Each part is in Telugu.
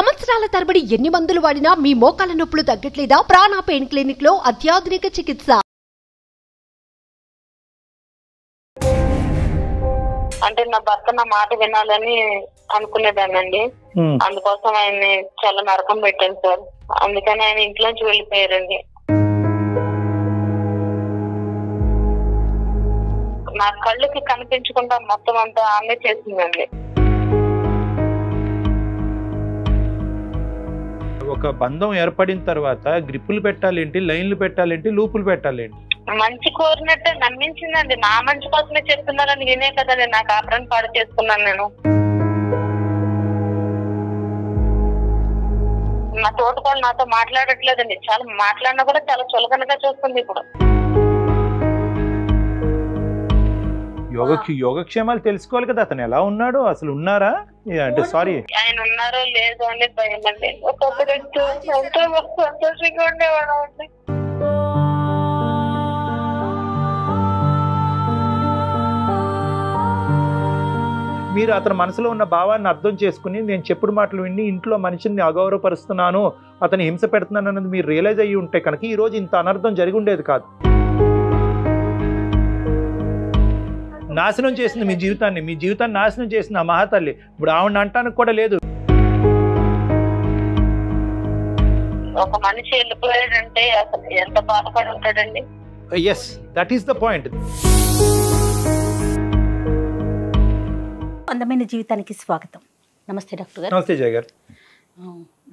సంవత్సరాల తరబడి ఎన్ని మందులు వాడినా మీ మోకాల నొప్పులు తగ్గట్లేదా? ప్రాణ పెయిన్ క్లినిక్ లో అత్యాధునిక చికిత్స. అంటే నా భర్త నా మాట వినాలని అనుకునేదానండి. అందుకోసం ఆయన్ని చాలా నరకం పెట్టాను సార్. అందుకని ఆయన ఇంట్లోంచి వెళ్ళిపోయారండి. నా కళ్ళకి కనిపించకుండా మొత్తం అంతా ఆమె చేసిందండి. ఒక బంధం ఏర్పడిన తర్వాత గ్రిప్పులు పెట్టాలేంటి, లైన్లు పెట్టాలేంటి, లూపులు పెట్టాలేంటి? మంచి కోరినట్టే నమ్మించిందండి. నా మంచి కోసమే చెప్తున్నారని వినే కదండి నా కాపురాన్ని పాడు చేసుకున్నాను నేను. నా తోటకోళ్ళు నాతో మాట్లాడట్లేదండి. చాలా మాట్లాడినా కూడా చాలా చులకనగా చూస్తుంది ఇప్పుడు. యోగక్షేమాలు తెలుసుకోవాలి కదా, అతను ఎలా ఉన్నాడు, అసలు ఉన్నారా అంటే సారీ ఆయన ఉన్నారో లేదో అని భయం అండి. ఒకప్పుడు ఎంతో సంతోషంగా ఉండేవాడు అండి. మీరు అతని మనసులో ఉన్న భావాన్ని అర్థం చేసుకుని నేను చెప్పుడు మాటలు విని ఇంట్లో మనిషిని అగౌరవపరుస్తున్నాను, అతను హింస పెడుతున్నాను అన్నది మీరు రియలైజ్ అయ్యి ఉంటే కనుక ఈ రోజు ఇంత అనర్థం జరిగి ఉండేది కాదు. నాశనం చేసింది మీ జీవితాన్ని నాశనం చేసింది ఆ మహాతల్లి. ఇప్పుడు ఆవిడ అంటానికి కూడా లేదు. ఒక మనిషి వెళ్ళిపోయాడంటే అసలు ఎంత బాధపడి ఉంటాడండి. Yes, that is the point. అందమైన జీవితానికి స్వాగతం. నమస్తే డాక్టర్ గారు. నమస్తే జయ గారు.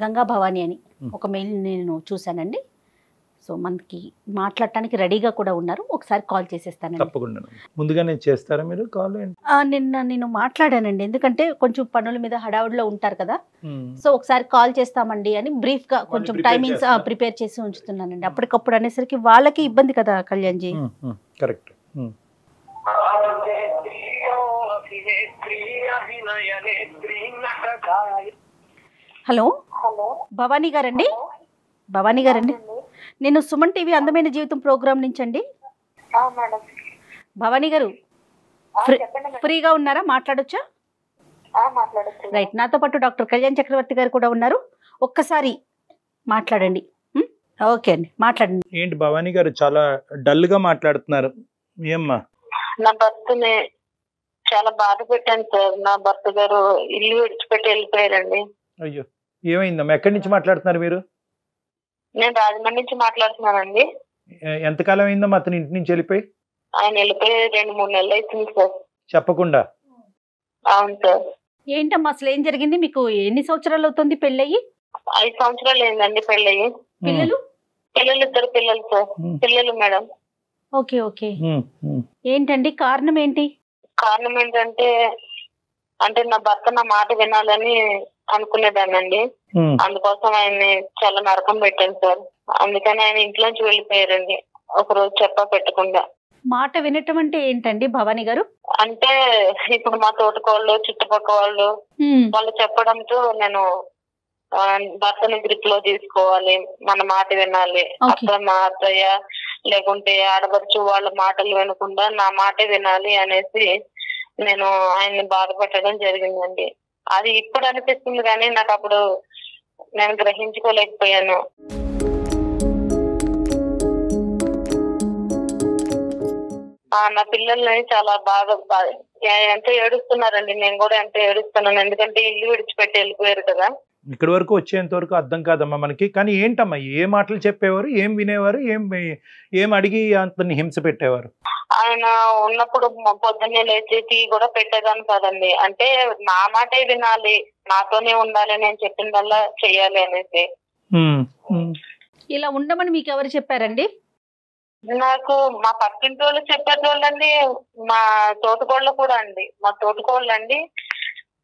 గంగా భవాని అని ఒక మెయిల్ నేను చూశానండి. సో మనకి మాట్లాడటానికి రెడీగా కూడా ఉన్నారు. ఒకసారి కాల్ చేసేస్తానండి. తప్పకుండా. ముందుగా నేను చేస్తారా మీరు కాల్? నేను మాట్లాడానండి, ఎందుకంటే కొంచెం పనుల మీద హడావుడిలో ఉంటారు కదా. సో ఒకసారి కాల్ చేస్తామండి అని బ్రీఫ్ గా కొంచెం టైమింగ్స్ ప్రిపేర్ చేసి ఉంచుతున్నానండి. అప్పటికప్పుడు అనేసరికి వాళ్ళకి ఇబ్బంది కదా కళ్యాణ్ జీ. కరెక్ట్. హలో భవానీ గారండి. భవానీ గారండి, నేను సుమన్ టీవీ అందమైన జీవితం ప్రోగ్రామ్ నుంచి అండి. భవానీ గారు ఫ్రీగా ఉన్నారా? మాట్లాడొచ్చా? రైట్. నాతో పాటు డాక్టర్ కళ్యాణ్ చక్రవర్తి గారు కూడా ఉన్నారు. ఒక్కసారి మాట్లాడండి. ఓకే అండి, మాట్లాడండి. ఏంటి భవానీ గారు చాలా డల్ గా మాట్లాడుతున్నారు? ఏమ్మా? నా భర్తని చాలా బాధ పెట్టాను సార్. నా భర్త గారు ఇల్లు విడిచిపెట్టి వెళ్ళిపోయారండి. అయ్యో, ఏమైందమ్మా? ఎక్కడి నుంచి మాట్లాడుతున్నారు మీరు? నేను రాజమండ్రి నుంచి మాట్లాడుతున్నానండి. ఎంతకాలం అయిందమ్మా అతని ఇంటి నుంచి వెళ్ళిపోయి? ఆయన వెళ్ళిపోయి 2-3 నెలలు అవుతుంది సార్. చెప్పకుండా? అవును సార్. ఏంటమ్మా అసలు ఏం జరిగింది? మీకు ఎన్ని సంవత్సరాలు అవుతుంది పెళ్ళయి? 5 సంవత్సరాలు అయిందండి పెళ్ళయి. పిల్లలు? 2 పిల్లలు సార్. పిల్లలు మేడం. Okay okay. ఏంటండి కారణం ఏంటి? కారణం ఏంటంటే నా భర్త నా మాట వినాలని అనుకునేదానండి. అందుకోసం ఆయన్ని చాలా నరకం పెట్టాను సార్. అందుకని ఆయన ఇంట్లోంచి వెళ్ళిపోయారండి ఒక రోజు చెప్పా పెట్టకుండా. మాట వినటం అంటే ఏంటండి భవానీ గారు? అంటే ఇప్పుడు మా తోటకోళ్ళు చుట్టుపక్కల వాళ్ళు చెప్పడంతో నేను భర్తని గ్రిప్ లో తీసుకోవాలి, మన మాట వినాలి, అక్కడ మా అత్తయ్య లేకుంటే ఆడపడుచు వాళ్ళ మాటలు వినకుండా నా మాటే వినాలి అనేసి నేను ఆయన్ని బాధ పెట్టడం జరిగిందండి. అది ఇప్పుడు అనిపిస్తుంది కానీ నాకు అప్పుడు నేను గ్రహించుకోలేకపోయాను. నా పిల్లల్ని చాలా బాగా ఎంతో ఏడుస్తున్నారండి. నేను కూడా ఎంతో ఏడుస్తున్నాను, ఎందుకంటే ఇల్లు విడిచిపెట్టి వెళ్ళిపోయారు కదా. ఇక్కడి వరకు వచ్చేంత వరకు అర్థం కాదమ్మా మనకి. కానీ ఏంటమ్మా, ఏ మాటలు చెప్పేవారు, ఏం వినేవారు, ఏం అడిగి అతన్ని హింస పెట్టేవారు? ఆయన ఉన్నప్పుడు పొద్దున్నే లేచి టీ కూడా పెట్టేదాన్ని కాదండి. అంటే నా మాటే వినాలి, నాతోనే ఉండాలి, నేను చెప్పిందల్లా చెయ్యాలి అనేసి. ఇలా ఉండమని మీకు ఎవరు చెప్పారండి? నాకు మా పక్కింటి వాళ్ళు చెప్పేటోళ్ళండి, మా తోటకోళ్ళు కూడా అండి. మా తోటకోళ్ళండి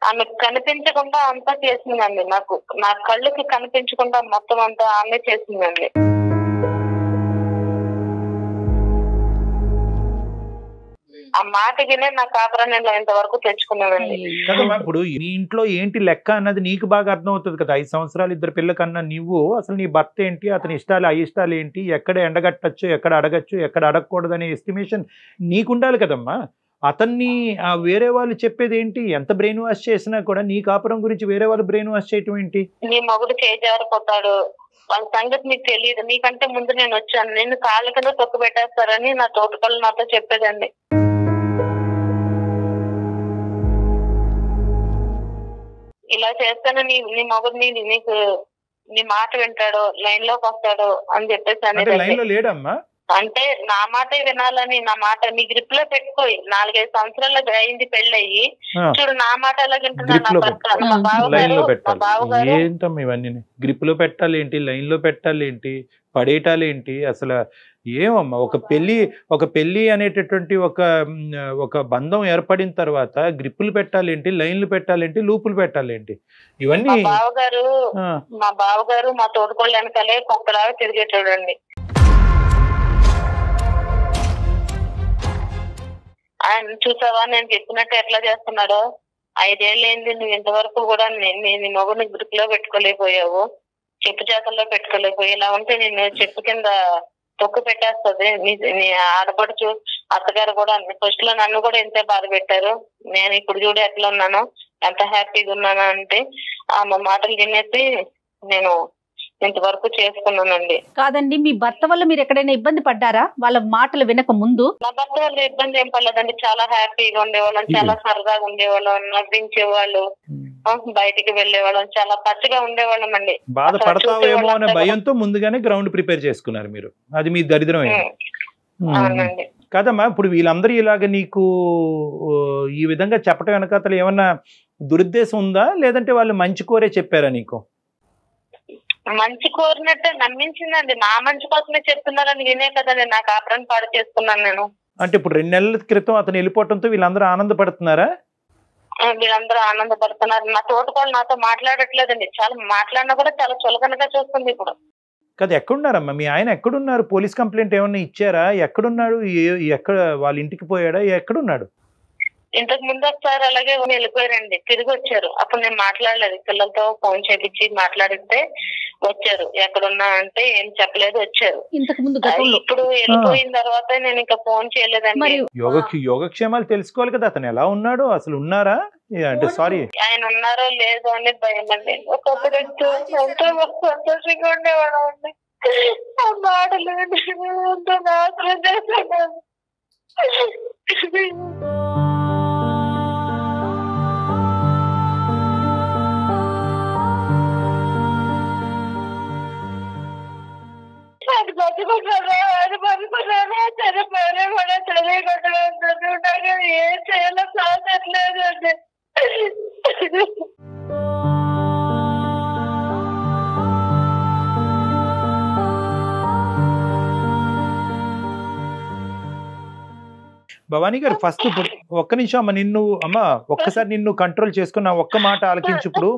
ఆమె కనిపించకుండా అంతా చేసిందండి. నా కళ్ళకి కనిపించకుండా మొత్తం అంతా ఆమె చేసిందండి. ఆ మాట వినే నా కాపురాన్ని ఇంతవరకు తెచ్చుకున్నానండి. కదమ్మా, ఇప్పుడు నీ ఇంట్లో ఏంటి లెక్క అన్నది నీకు బాగా అర్థం అవుతుంది కదా. 5 సంవత్సరాలు 2 పిల్లకన్నా నువ్వు అసలు నీ భర్త ఏంటి, అతని ఇష్టాలు అయిష్టాలు ఏంటి, ఎక్కడ ఎండగట్టచ్చు, ఎక్కడ అడగచ్చు, ఎక్కడ అడగకూడదు అనే ఎస్టిమేషన్ నీకుండాలి కదమ్మా. అతన్ని వేరే వాళ్ళు చెప్పేది ఏంటి? ఎంత బ్రెయిన్ వాష్ చేసినా కూడా నీ కాపురం గురించి వేరే వాళ్ళు బ్రెయిన్ వాష్ చేయటం ఏంటి? నీ మొగుడు చేజారిపోతాడు, వాళ్ళ సంగతి నీకు తెలియదు, నీకంటే ముందు నేను వచ్చాను, నేను కాళ్ళ కింద తొక్కు పెట్టేస్తారని నా తోటకళ్ళు నాతో చెప్పేదండి. ఇలా చేస్తాను నీ మొగుడు నీకు నీ మాట వింటాడు, లైన్ లోకి వస్తాడు అని చెప్పేసి లేడమ్మా. అంటే నా మాట వినాలని, నా మాట నీ గ్రిప్ లో పెట్టుకోయి. 4-5 సంవత్సరాలు అయింది పెళ్ళయి, చూడు నా మాట ఎలా వింటున్నా. ఏంటమ్మా ఇవన్నీ? గ్రిప్ లో పెట్టాలి ఏంటి, లైన్ లో పెట్టాలి ఏంటి, పడేయటాలు ఏంటి? అసలు ఏమమ్మా, ఒక పెళ్లి అనేటటువంటి ఒక బంధం ఏర్పడిన తర్వాత గ్రిప్పులు పెట్టాలేంటి, లైన్లు పెట్టాలేంటి, లూపులు పెట్టాలేంటి? ఇవన్నీ మా బావగారు మా తోడుకోళ్ళు వెనకాలే కుక్కలాగా తిరిగేటోడండి. ఆయన చూసావా నేను చెప్పినట్టు ఎట్లా చేస్తున్నాడో, 5 ఏళ్ళు అయింది నువ్వు ఇంతవరకు కూడా నేను మొగుడిని గ్రిప్ లో పెట్టుకోలేకపోయావు, చెప్పు చేతల్లో పెట్టుకోలేకపోయి, ఇలా ఉంటే నేను చెప్పు కింద తొక్కు పెట్టేస్తుంది. నీ ఆడపడుచు అత్తగారు కూడా ఫస్ట్ లో నన్ను కూడా ఎంతే బాధ పెట్టారు, నేను ఇప్పుడు చూడు ఎట్లా ఉన్నాను, ఎంత హ్యాపీగా ఉన్నాను అంటే మా మాటలు తినేసి నేను ఇంతవరకు చేసుకున్నానండి. కాదండి, మీ భర్త వల్ల మీరు ఎక్కడైనా ఇబ్బంది పడ్డారా వాళ్ళ మాటలు వినక ముందు? నా భర్త వల్ల ఇబ్బంది ఏం పడలేదండి, చాలా హ్యాపీగా ఉండేవాళ్ళం, చాలా సరదాగా ఉండేవాళ్ళం, నవ్వించేవాళ్ళు, బయటికి వెళ్ళేవాళ్ళం, చాలా పచ్చిగా ఉండేవాళ్ళం అండి. బాధపడతావేమో అనే భయంతో ముందుగానే గ్రౌండ్ ప్రిపేర్ చేసుకున్నారు మీరు, అది మీ దరిద్రం అవునండి. కాదమ్మా, ఇప్పుడు వీళ్ళందరూ ఇలాగ నీకు ఈ విధంగా చెప్పడం వెనకాతలు ఏమన్నా దురుద్దేశం ఉందా, లేదంటే వాళ్ళు మంచి కోరే చెప్పారా నీకు? మంచి కోరినట్టే నమ్మించిందండి, నా మంచి కోసమే చెప్తున్నారని వినే కదండి నా కాపురాన్ని పాడు చేసుకున్నాను నేను. అంటే ఇప్పుడు 2 నెలల క్రితం అతను వెళ్ళిపోవడంతో వీళ్ళందరూ ఆనందపడుతున్నారా? వీళ్ళందరూ ఆనందపడుతున్నారు. నా తోటకోళ్ళు నాతో మాట్లాడట్లేదండి, చాలా మాట్లాడినా కూడా చాలా చులకనగా చూస్తుంది ఇప్పుడు. కదా, ఎక్కడున్నారమ్మా మీ ఆయన? ఎక్కడున్నారు? పోలీస్ కంప్లైంట్ ఏమన్నా ఇచ్చారా? ఎక్కడున్నాడు? ఎక్కడ వాళ్ళ ఇంటికి పోయాడా? ఎక్కడున్నాడు? ఇంతకు ముందు ఒకసారి అలాగే వెళ్ళిపోయారండి, తిరిగి వచ్చారు. అప్పుడు నేను మాట్లాడలేదు, పిల్లలతో ఫోన్ చేపించి మాట్లాడితే వచ్చారు. ఎక్కడున్నా అంటే ఏం చెప్పలేదు, వచ్చారు. ఇప్పుడు వెళ్ళిపోయిన తర్వాత నేను ఇంకా ఫోన్ చేయలేదండి. యోగక్షేమాలు తెలుసుకోవాలి కదా, అతను ఎలా ఉన్నాడు, అసలు ఉన్నారా అంటే సారీ ఆయన ఉన్నారో లేదో అనేది భయం అండి. ఒకప్పుడు ఎంతో సంతోషంగా ఉండేవాడు అండి, ఆ మాటలు ఎంతో నాశనం చేశాడు. అది బతుకుంటారా, అది బతుకున్నారా, చనిపోయినా కూడా చదివికుంటా ఏం చేయాలో సాధట్లేదు అండి. భవానీ గారు, ఫస్ట్ ఒక్క నిమిషం అమ్మ, ఒక్కసారి నిన్ను కంట్రోల్ చేసుకున్న ఒక్క మాట ఆలకించు. ఇప్పుడు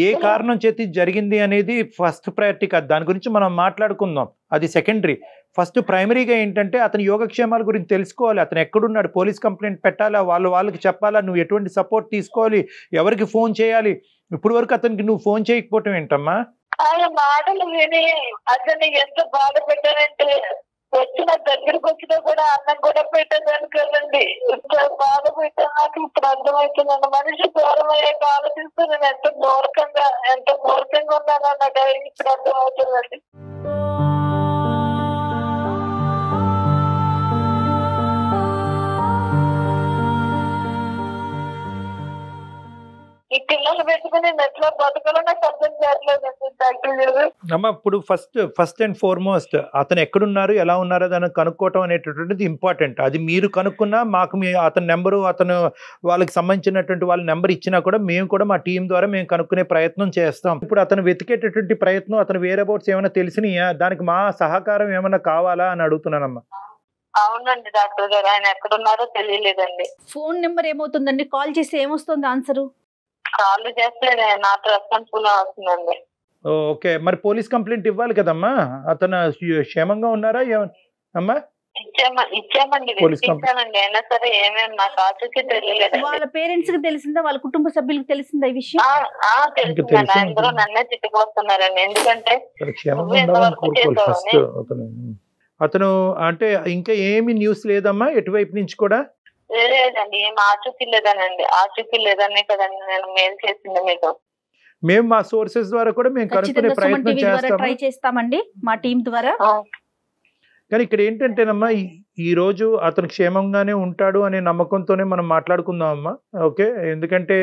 ఏ కారణం చేతి జరిగింది అనేది ఫస్ట్ ప్రయారిటీ కాదు, దాని గురించి మనం మాట్లాడుకుందాం, అది సెకండరీ. ఫస్ట్ ప్రైమరీగా ఏంటంటే అతని యోగక్షేమాల గురించి తెలుసుకోవాలి. అతను ఎక్కడున్నాడు, పోలీస్ కంప్లైంట్ పెట్టాలా, వాళ్ళకి చెప్పాలా, నువ్వు ఎటువంటి సపోర్ట్ తీసుకోవాలి, ఎవరికి ఫోన్ చేయాలి? ఇప్పుడు వరకు అతనికి నువ్వు ఫోన్ చేయకపోవటం ఏంటమ్మా? ఆయన మాటలు విని అతన్ని ఎంత బాధ పెట్టారంటే, వచ్చిన దగ్గరకు వచ్చినా కూడా అన్నం కూడా పెట్టేదాన్ని కదండి. ఇంత బాధ పెట్టా నాకు ఇప్పుడు అర్థమవుతుందండి. మనిషి దూరం అయ్యాక ఆలోచిస్తూ నేను ఎంత మూర్ఖంగా ఉన్నానో నాకు ఇప్పుడు అర్థమవుతుందండి. ఈ పిల్లలు పెట్టుకుని ఎట్లా బతకాలో నాకు అర్థం చేయట్లేదండి డాక్టర్ గారు. అమ్మ, ఇప్పుడు ఫస్ట్ అండ్ ఫార్మోస్ట్ అతను ఎక్కడున్నారు, ఎలా ఉన్నారో దాన్ని కనుక్కోవటం అనేటటువంటిది ఇంపార్టెంట్. అది మీరు కనుక్కున్నా మాకు అతని నెంబరు, అతను వాళ్ళకి సంబంధించినటువంటి వాళ్ళ నెంబర్ ఇచ్చినా కూడా మేము కూడా మా టీం ద్వారా మేము కనుక్కునే ప్రయత్నం చేస్తాం. ఇప్పుడు అతను వెతికేటటువంటి ప్రయత్నం, అతను వేరే అబౌట్స్ ఏమైనా తెలిసినాయా, దానికి మా సహకారం ఏమైనా కావాలా అని అడుగుతున్నానమ్మా. అవునండి డాక్టర్ గారు, ఆయన ఎక్కడున్నారో తెలియలేదండి. ఫోన్ నెంబర్ ఏమవుతుందండి, కాల్ చేస్తే ఏమొస్తుంది ఆన్సరు? కాల్ చేస్తే నాకు రెస్పాన్సిబుల్ అవుతుందండి. ఓకే, మరి పోలీస్ కంప్లైంట్ ఇవ్వాలి కదమ్మా. అతను క్షేమంగా ఉన్నారా అమ్మా? ఇచ్చామండి, అయినా సరే ఏమేమి నాకు ఆచూకీ తెలియలేదు. వాళ్ళ పేరెంట్స్ కి తెలిసిందా, వాళ్ళ కుటుంబ సభ్యులకు తెలిసిందా ఈ విషయం? తెలిసిందండి, అందరూ నన్నే తిట్టుకొస్తున్నారండి. ఎందుకంటే అతను అంటే ఇంకా ఏమి న్యూస్ లేదమ్మా ఎటువైపు నుంచి కూడా? లేదండి, ఏం ఆచూకీ లేదనండి. ఆచూకీ లేదనే కదండి నేను మెయిల్ చేసింది మీకు. మేము మా సోర్సెస్ ద్వారా కూడా మేము కనుక్కునే ప్రయత్నం చేస్తాము, ట్రై చేస్తామండి మా టీం ద్వారా. కానీ ఇక్కడ ఏంటంటేనమ్మా ఈ రోజు అతను క్షేమంగానే ఉంటాడు అనే నమ్మకంతోనే మనం మాట్లాడుకుందాం అమ్మా. ఓకే, ఎందుకంటే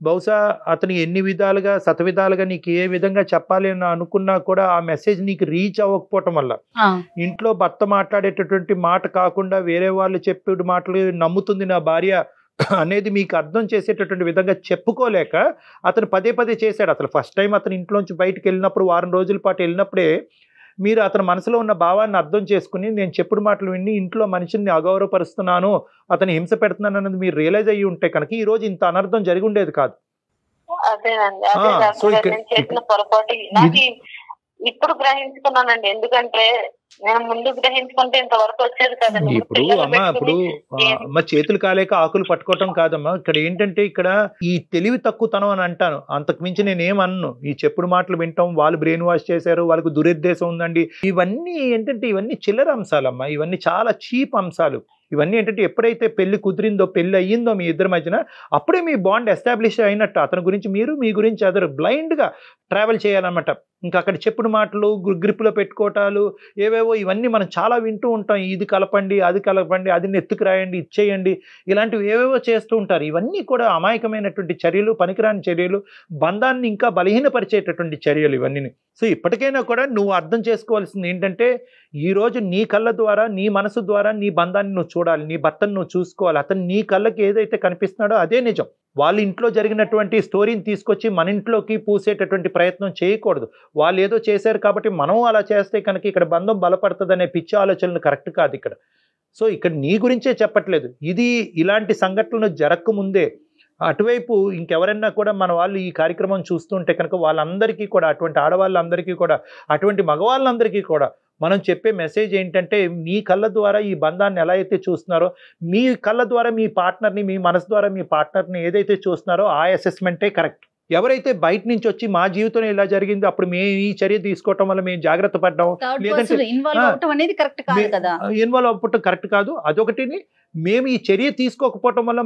బహుశా అతను ఎన్ని విధాలుగా శతవిధాలుగా నీకు ఏ విధంగా చెప్పాలి అని అనుకున్నా కూడా ఆ మెసేజ్ నీకు రీచ్ అవ్వకపోవటం వల్ల, ఇంట్లో భర్త మాట్లాడేటటువంటి మాట కాకుండా వేరే వాళ్ళు చెప్పే మాటలు నమ్ముతుంది నా భార్య అనేది మీకు అర్థం చేసేటటువంటి విధంగా చెప్పుకోలేక అతను పదే పదే చేశాడు. అసలు ఫస్ట్ టైం అతను ఇంట్లోంచి బయటకు వెళ్ళినప్పుడు, వారం రోజుల పాటు వెళ్ళినప్పుడే మీరు అతని మనసులో ఉన్న భావాన్ని అర్థం చేసుకుని, నేను చెప్పుడు మాటలు విని ఇంట్లో మనిషిని అగౌరవపరుస్తున్నాను, అతను హింస పెడుతున్నాను అన్నది మీరు రియలైజ్ అయ్యి ఉంటే కనుక ఈ రోజు ఇంత అనర్థం జరిగి ఉండేది కాదు. ఇప్పుడు గ్రహించుకున్నానండి, ఎందుకంటే నేను ముందు గ్రహించుకుంటే ఇంతవరకు వచ్చేది కదండి. ఇప్పుడు అమ్మ చేతులు కాలేక ఆకులు పట్టుకోవటం కాదమ్మా. ఇక్కడ ఏంటంటే ఇక్కడ ఈ తెలివి తక్కువతనం అని అంటాను, అంతకు మించి నేను ఏమన్ను. ఈ చెప్పుడు మాటలు వింటాం, వాళ్ళు బ్రెయిన్ వాష్ చేశారు, వాళ్ళకు దురుద్దేశం ఉందండి, ఇవన్నీ ఏంటంటే ఇవన్నీ చిల్లర అంశాలమ్మా, ఇవన్నీ చాలా చీప్ అంశాలు. ఇవన్నీ ఏంటంటే ఎప్పుడైతే పెళ్లి కుదిరిందో, పెళ్లి అయ్యిందో మీ ఇద్దరి మధ్యన, అప్పుడే మీ బాండ్ ఎస్టాబ్లిష్ అయినట్టు. అతని గురించి మీరు, మీ గురించి అదర్ బ్లైండ్గా ట్రావెల్ చేయాలన్నమాట. ఇంకా అక్కడ చెప్పుడు మాటలు, గ్రిప్పులో పెట్టుకోవటాలు, ఏవేవో ఇవన్నీ మనం చాలా వింటూ ఉంటాం. ఇది కలపండి, అది కలపండి, అది నెత్తుకు రాయండి, ఇచ్చేయండి, ఇలాంటివి ఏవేవో చేస్తూ ఉంటారు. ఇవన్నీ కూడా అమాయకమైనటువంటి చర్యలు, పనికిరాని చర్యలు, బంధాన్ని ఇంకా బలహీనపరిచేటటువంటి చర్యలు ఇవన్నీ. సో ఇప్పటికైనా కూడా నువ్వు అర్థం చేసుకోవాల్సింది ఏంటంటే, ఈరోజు నీ కళ్ళ ద్వారా, నీ మనసు ద్వారా నీ బంధాన్ని నువ్వు చూడాలి, నీ భర్తను నువ్వు చూసుకోవాలి. అతను నీ కళ్ళకి ఏదైతే కనిపిస్తున్నాడో అదే నిజం. వాళ్ళ ఇంట్లో జరిగినటువంటి స్టోరీని తీసుకొచ్చి మన ఇంట్లోకి పూసేటటువంటి ప్రయత్నం చేయకూడదు. వాళ్ళు ఏదో చేశారు కాబట్టి మనం అలా చేస్తే కనుక ఇక్కడ బంధం బలపడుతుంది అనే పిచ్చి ఆలోచనలు కరెక్ట్ కాదు ఇక్కడ. సో ఇక్కడ నీ గురించే చెప్పట్లేదు, ఇది ఇలాంటి సంఘటనలు జరగకముందే అటువైపు ఇంకెవరైనా కూడా మన వాళ్ళు ఈ కార్యక్రమం చూస్తుంటే కనుక వాళ్ళందరికీ కూడా, అటువంటి ఆడవాళ్ళందరికీ కూడా, అటువంటి మగవాళ్ళందరికీ కూడా మనం చెప్పే మెసేజ్ ఏంటంటే, మీ కళ్ళ ద్వారా ఈ బంధాన్ని ఎలా అయితే చూస్తున్నారో, మీ కళ్ళ ద్వారా మీ పార్ట్నర్ని, మీ మనసు ద్వారా మీ పార్ట్నర్ని ఏదైతే చూస్తున్నారో ఆ అసెస్మెంటే కరెక్ట్. ఎవరైతే బయట నుంచి వచ్చి మా జీవితంలో ఇలా జరిగింది, అప్పుడు మేము ఈ చర్య తీసుకోవటం వల్ల మేము జాగ్రత్త పడ్డాం, లేదంటే ఇన్వాల్వ్ అవ్వటం కరెక్ట్ కాదు, అదొకటిని. మేము ఈ చర్య తీసుకోకపోవటం వల్ల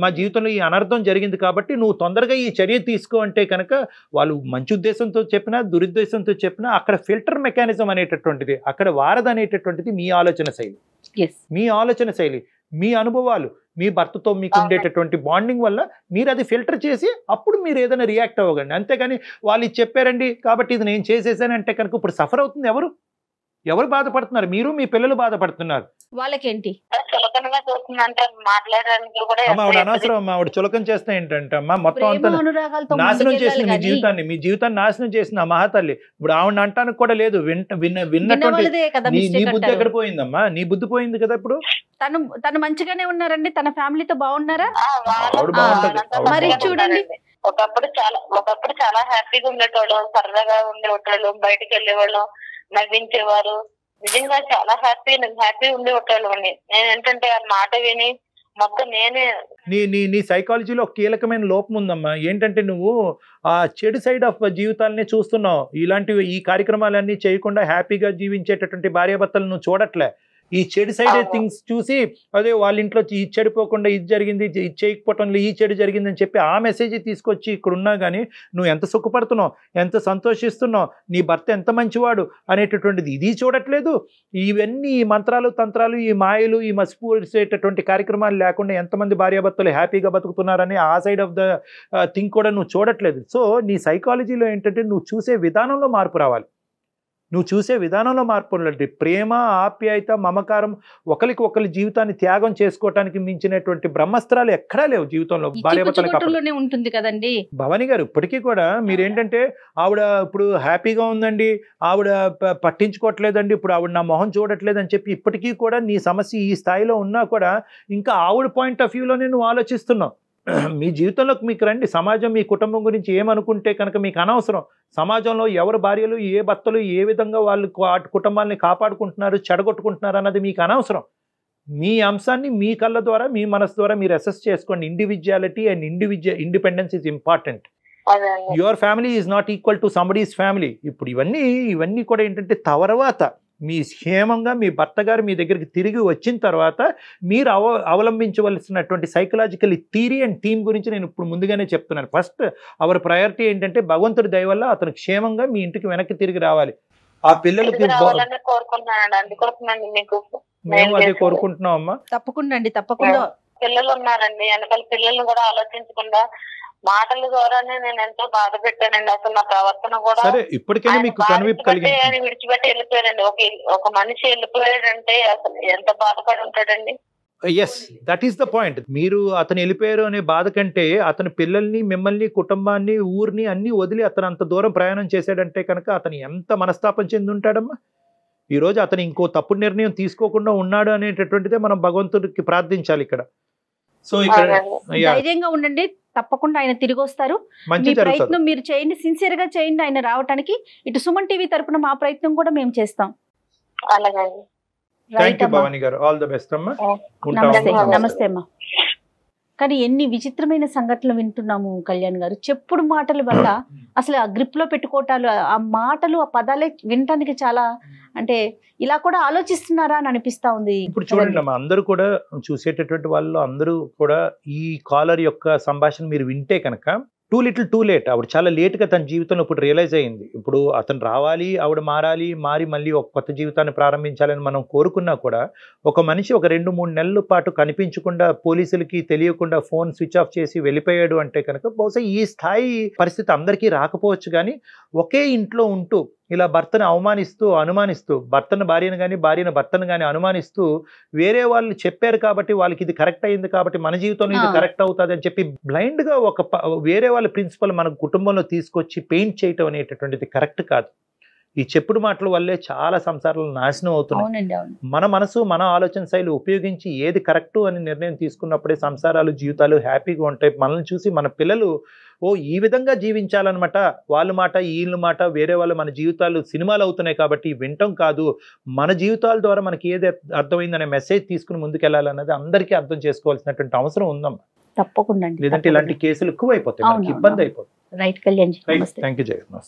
మా జీవితంలో ఈ అనర్థం జరిగింది కాబట్టి నువ్వు తొందరగా ఈ చర్య తీసుకో అంటే కనుక, వాళ్ళు మంచి ఉద్దేశంతో చెప్పినా, దురుద్దేశంతో చెప్పినా, అక్కడ ఫిల్టర్ మెకానిజం అనేటటువంటిది, అక్కడ వారదనేటటువంటిది మీ ఆలోచన శైలి, మీ ఆలోచన శైలి, మీ అనుభవాలు, మీ భర్తతో మీకు ఉండేటటువంటి బాండింగ్ వల్ల మీరు అది ఫిల్టర్ చేసి అప్పుడు మీరు ఏదైనా రియాక్ట్ అవ్వగండి. అంతేగాని వాళ్ళు ఇది చెప్పారండి కాబట్టి ఇది నేను చేసేసానంటే కనుక ఇప్పుడు సఫర్ అవుతుంది ఎవరు బాధపడుతున్నారు? మీరు, మీ పిల్లలు బాధపడుతున్నారు. వాళ్ళకేంటి ఆవిడ అనవసరం అమ్మా, ఆవిడ చులకం చేస్తే ఏంటంటే అమ్మా, మొత్తం అంతా నాశనం చేసింది మీ జీవితాన్ని నాశనం చేసింది ఆ మహాతల్లి. ఇప్పుడు ఆవిడ అంటానికి కూడా లేదు, విన్నటువంటి నీ బుద్ధి ఎక్కడ పోయిందమ్మా? నీ బుద్ధి పోయింది కదా. ఇప్పుడు తను మంచిగానే ఉన్నారండి, తన ఫ్యామిలీతో బాగున్నారా? ఆవిడ బాగుంటది. మరి చూడండి, ఒకప్పుడు చాలా హ్యాపీగా ఉండేటోళ్ళు, సరదాగా ఉండేవాళ్ళు, బయటకు వెళ్ళేవాళ్ళు, నవ్వించేవారు, నిజంగా చాలా హ్యాపీ ఉండేవాళ్ళు. నేను ఏంటంటే ఆ మాట విని మొత్తం నేనే నీ సైకాలజీలో ఒక కీలకమైన లోపం ఉందమ్మా. ఏంటంటే నువ్వు ఆ చెడు సైడ్ ఆఫ్ జీవితాలని చూస్తున్నావు. ఇలాంటివి ఈ కార్యక్రమాలన్నీ చేయకుండా హ్యాపీగా జీవించేటటువంటి భార్యాభర్తలు నువ్వు చూడట్లే. ఈ చెడు సైడ్ థింగ్స్ చూసి, అదే వాళ్ళ ఇంట్లో ఇది చెడిపోకుండా ఇది జరిగింది, ఇది చేయకపోవటంలో ఈ చెడు జరిగిందని చెప్పి ఆ మెసేజ్ తీసుకొచ్చి ఇక్కడ ఉన్నా కానీ నువ్వు ఎంత సుఖపడుతున్నావు, ఎంత సంతోషిస్తున్నావు, నీ భర్త ఎంత మంచివాడు అనేటటువంటిది ఇది చూడట్లేదు. ఇవన్నీ ఈ మంత్రాలు, తంత్రాలు, ఈ మాయలు, ఈ మసిపూసేటటువంటి కార్యక్రమాలు లేకుండా ఎంతమంది భార్యాభర్తలు హ్యాపీగా బతుకుతున్నారని ఆ సైడ్ ఆఫ్ ద థింగ్ కూడా నువ్వు చూడట్లేదు. సో నీ సైకాలజీలో ఏంటంటే నువ్వు చూసే విధానంలో మార్పు రావాలి. ప్రేమ, ఆప్యాయత, మమకారం, ఒకరికి జీవితాన్ని త్యాగం చేసుకోవటానికి మించినటువంటి బ్రహ్మాస్త్రాలు ఎక్కడా లేవు జీవితంలో భార్యాభర్తలకు ఉంటుంది కదండి. భవానీ గారు, ఇప్పటికీ కూడా మీరేంటంటే ఆవిడ ఇప్పుడు హ్యాపీగా ఉందండి, ఆవిడ పట్టించుకోవట్లేదండి, ఇప్పుడు ఆవిడ నా మొహం చూడట్లేదు అని చెప్పి ఇప్పటికీ కూడా నీ సమస్య ఈ స్థాయిలో ఉన్నా కూడా ఇంకా ఆవిడ పాయింట్ ఆఫ్ వ్యూలోనే నువ్వు ఆలోచిస్తున్నావు. మీ జీవితంలోకి మీకు రండి. సమాజం మీ కుటుంబం గురించి ఏమనుకుంటే కనుక మీకు అనవసరం. సమాజంలో ఎవరు భార్యలు, ఏ భర్తలు ఏ విధంగా వాళ్ళు కుటుంబాలని కాపాడుకుంటున్నారు, చెడగొట్టుకుంటున్నారు అన్నది మీకు అనవసరం. మీ అంశాన్ని మీ కళ్ళ ద్వారా, మీ మనసు ద్వారా మీరు అసెస్ చేసుకోండి. Individuality and independence is important. Your family is not equal to somebody's family. ఇప్పుడు ఇవన్నీ కూడా ఏంటంటే తర్వాత మీ క్షేమంగా మీ భర్త గారు మీ దగ్గరికి తిరిగి వచ్చిన తర్వాత మీరు అవలంబించవలసినటువంటి సైకలాజికల్ థియరీ అండ్ థీమ్ గురించి నేను ఇప్పుడు ముందుగానే చెప్తున్నాను. ఫస్ట్ అవర్ ప్రయారిటీ ఏంటంటే భగవంతుడి దయ వల్ల అతను క్షేమంగా మీ ఇంటికి వెనక్కి తిరిగి రావాలి. ఆ పిల్లలకి మేము అదే కోరుకుంటున్నాం అమ్మా. తప్పకుండా అండి, తప్పకుండా. పిల్లలు ఉన్నారండి, వెనకాల పిల్లల్ని కూడా ఆలోచించకుండా మాటల ద్వారానే నేను ఎంతో బాధ పెట్టానండి. అసలు నా ప్రవర్తన కూడా సరే ఇప్పటికైనా మీకు కనువిప్పు కలిగింది. ఆయన విడిచిపెట్టి వెళ్ళిపోయారండి. ఒక మనిషి వెళ్ళిపోయాడంటే అసలు ఎంత బాధపడి ఉంటాడండి. Yes, that is the point. మీరు అతను వెళ్ళిపోయారు అనే బాధ కంటే అతని పిల్లల్ని, మిమ్మల్ని, కుటుంబాన్ని, ఊరిని అన్ని వదిలి అతను అంత దూరం ప్రయాణం చేశాడంటే కనుక అతను ఎంత మనస్తాపం చెంది ఉంటాడమ్మా. ఈ రోజు అతను ఇంకో తప్పుడు నిర్ణయం తీసుకోకుండా ఉన్నాడు అనేటటువంటిదే మనం భగవంతుడికి ప్రార్థించాలి ఇక్కడ. సో ఇక్కడ ధైర్యంగా ఉండండి, తప్పకుండా ఆయన తిరిగి వస్తారు. మీ ప్రయత్నం మీరు చేయండి, సిన్సియర్ గా చేయండి ఆయన రావడానికి. ఇటు సుమన్ టీవీ తరపున మా ప్రయత్నం కూడా మేము చేస్తాం. అలాగండి. థాంక్యూ భవాని గారు, ఆల్ ద బెస్ట్ అమ్మా. నమస్తే అమ్మా. కానీ ఎన్ని విచిత్రమైన సంఘటనలు వింటున్నాము కళ్యాణ్ గారు. చెప్పుడు మాటల వల్ల అసలు ఆ గ్రిప్ లో పెట్టుకోవటాలు, ఆ మాటలు, ఆ పదాలే వినటానికి చాలా, అంటే ఇలా కూడా ఆలోచిస్తున్నారా అని అనిపిస్తా ఉంది. ఇప్పుడు చూడండి అమ్మా, అందరూ కూడా చూసేటటువంటి వాళ్ళు అందరూ కూడా ఈ కాలర్ యొక్క సంభాషణ మీరు వింటే కనుక టూ లిటిల్ టూ లేట్. ఆవిడ చాలా లేట్గా తన జీవితంలో ఇప్పుడు రియలైజ్ అయ్యింది. ఇప్పుడు అతను రావాలి, ఆవిడ మారి మళ్ళీ ఒక కొత్త జీవితాన్ని ప్రారంభించాలని మనం కోరుకున్నా కూడా ఒక మనిషి ఒక 2-3 నెలల పాటు కనిపించకుండా, పోలీసులకి తెలియకుండా ఫోన్ స్విచ్ ఆఫ్ చేసి వెళ్ళిపోయాడు అంటే కనుక బహుశా ఈ స్థాయి పరిస్థితి అందరికీ రాకపోవచ్చు. కానీ ఒకే ఇంట్లో ఉంటూ ఇలా భర్తను అనుమానిస్తూ భర్తను భార్యను కానీ, భార్యను భర్తను కానీ అనుమానిస్తూ వేరే వాళ్ళు చెప్పారు కాబట్టి వాళ్ళకి ఇది కరెక్ట్ అయింది కాబట్టి మన జీవితంలో ఇది కరెక్ట్ అవుతుంది అని చెప్పి బ్లైండ్ గా వేరే వాళ్ళ ప్రిన్సిపల్ మన కుటుంబంలో తీసుకొచ్చి పెయింట్ చేయటం అనేటటువంటిది కరెక్ట్ కాదు. ఈ చెప్పుడు మాటల వల్లే చాలా సంసారాలు నాశనం అవుతున్నాయి. మన మనసు, మన ఆలోచన శైలి ఉపయోగించి ఏది కరెక్టు అని నిర్ణయం తీసుకున్నప్పుడే సంసారాలు, జీవితాలు హ్యాపీగా ఉంటాయి. మనల్ని చూసి మన పిల్లలు ఈ విధంగా జీవించాలన్నమాట, వాళ్ళ మాట వీళ్ళ మాట, వేరే వాళ్ళు మన జీవితాలు సినిమాలు అవుతున్నాయి కాబట్టి వింటం కాదు, మన జీవితాల ద్వారా మనకి ఏది అర్థమైందనే మెసేజ్ తీసుకుని ముందుకెళ్ళాలన్నది అందరికీ అర్థం చేసుకోవాల్సినటువంటి అవసరం ఉందమ్మా. తప్పకుండా. లేదంటే ఇలాంటి కేసులు ఎక్కువ అయిపోతాయి, ఇబ్బంది అయిపోతుంది. Right Kalyan. Thank you Jagan.